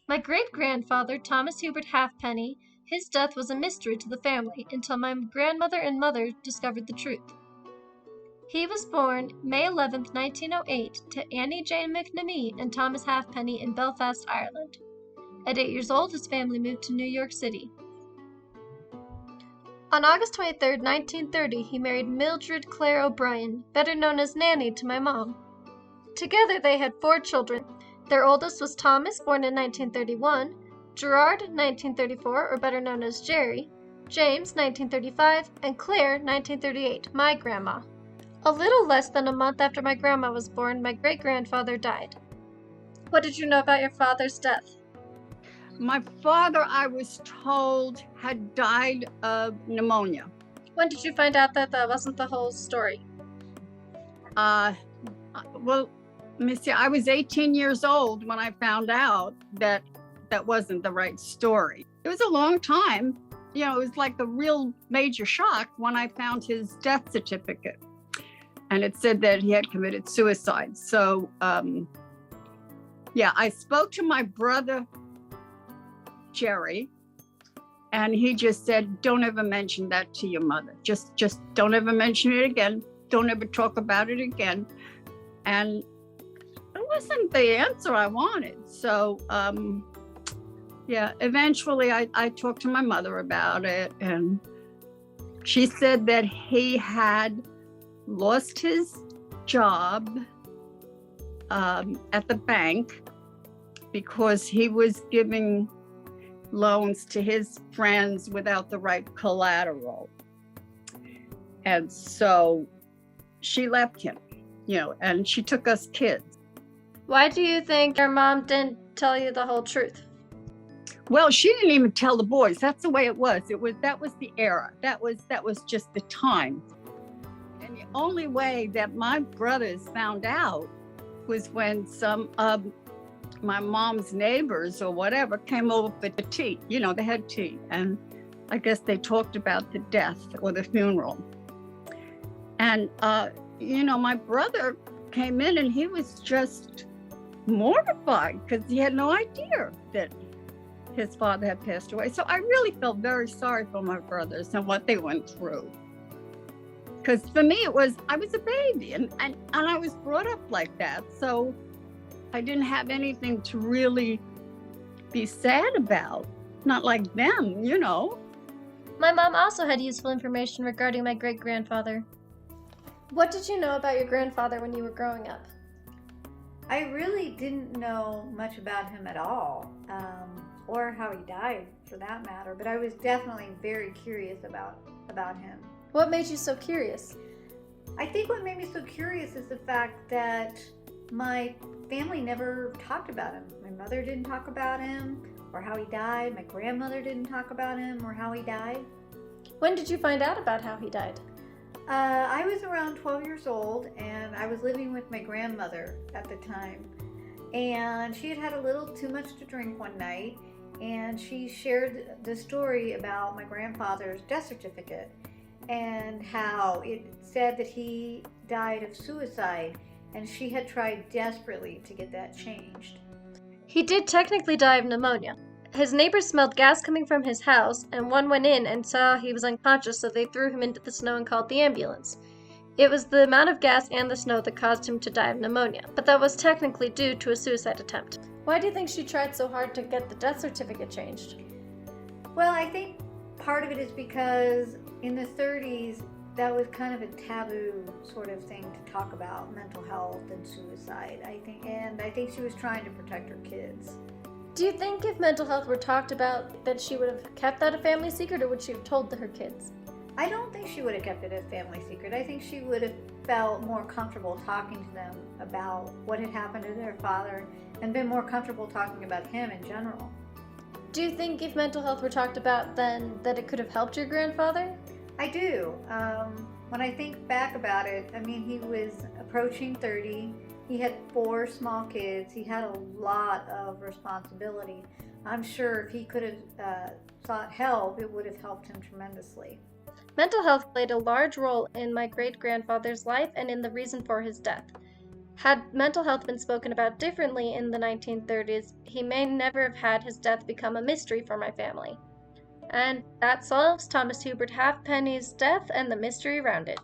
My great-grandfather, Thomas Hubert Halfpenny, his death was a mystery to the family until my grandmother and mother discovered the truth. He was born May 11, 1908, to Annie Jane McNamee and Thomas Halfpenny in Belfast, Ireland. At 8 years old, his family moved to New York City. On August 23, 1930, he married Mildred Clare O'Brien, better known as Nanny to my mom. Together they had 4 children. Their oldest was Thomas, born in 1931, Gerard, 1934, or better known as Jerry, James, 1935, and Claire, 1938, my grandma. A little less than a month after my grandma was born, my great-grandfather died. What did you know about your father's death? My father, I was told, had died of pneumonia. When did you find out that that wasn't the whole story? Well, let me see, I was 18 years old when I found out that that wasn't the right story. It was a long time. You know, it was like a real major shock when I found his death certificate. And it said that he had committed suicide. So, I spoke to my brother, Jerry, and he just said, don't ever mention that to your mother. Just don't ever mention it again. Don't ever talk about it again. And it wasn't the answer I wanted. So, eventually I talked to my mother about it, and she said that he had lost his job at the bank because he was giving loans to his friends without the right collateral. And so she left him, and she took us kids. Why do you think your mom didn't tell you the whole truth? Well, she didn't even tell the boys. That's the way it was. That was the era. That was just the time. And the only way that my brothers found out was when some of my mom's neighbors or whatever came over for the tea. They had tea. And I guess they talked about the death or the funeral. And, my brother came in and he was just mortified because he had no idea that his father had passed away. So I really felt very sorry for my brothers and what they went through. Because for me, I was a baby and I was brought up like that. So I didn't have anything to really be sad about. Not like them, My mom also had useful information regarding my great-grandfather. What did you know about your grandfather when you were growing up? I really didn't know much about him at all, or how he died for that matter, but I was definitely very curious about him. What made you so curious? I think what made me so curious is the fact that my family never talked about him. My mother didn't talk about him or how he died. My grandmother didn't talk about him or how he died. When did you find out about how he died? I was around 12 years old and I was living with my grandmother at the time. And she had had a little too much to drink one night, and she shared the story about my grandfather's death certificate and how it said that he died of suicide, and she had tried desperately to get that changed. He did technically die of pneumonia. His neighbors smelled gas coming from his house, and one went in and saw he was unconscious, so they threw him into the snow and called the ambulance. It was the amount of gas and the snow that caused him to die of pneumonia, but that was technically due to a suicide attempt. Why do you think she tried so hard to get the death certificate changed? Well, I think part of it is because in the 30s, that was kind of a taboo sort of thing to talk about, mental health and suicide, I think she was trying to protect her kids. Do you think if mental health were talked about, that she would have kept that a family secret, or would she have told her kids? I don't think she would have kept it a family secret. I think she would have felt more comfortable talking to them about what had happened to their father and been more comfortable talking about him in general. Do you think if mental health were talked about then, that it could have helped your grandfather? I do. When I think back about it, he was approaching 30. He had 4 small kids. He had a lot of responsibility. I'm sure if he could have sought help, it would have helped him tremendously. Mental health played a large role in my great-grandfather's life and in the reason for his death. Had mental health been spoken about differently in the 1930s, he may never have had his death become a mystery for my family. And that solves Thomas Hubert Halfpenny's death and the mystery around it.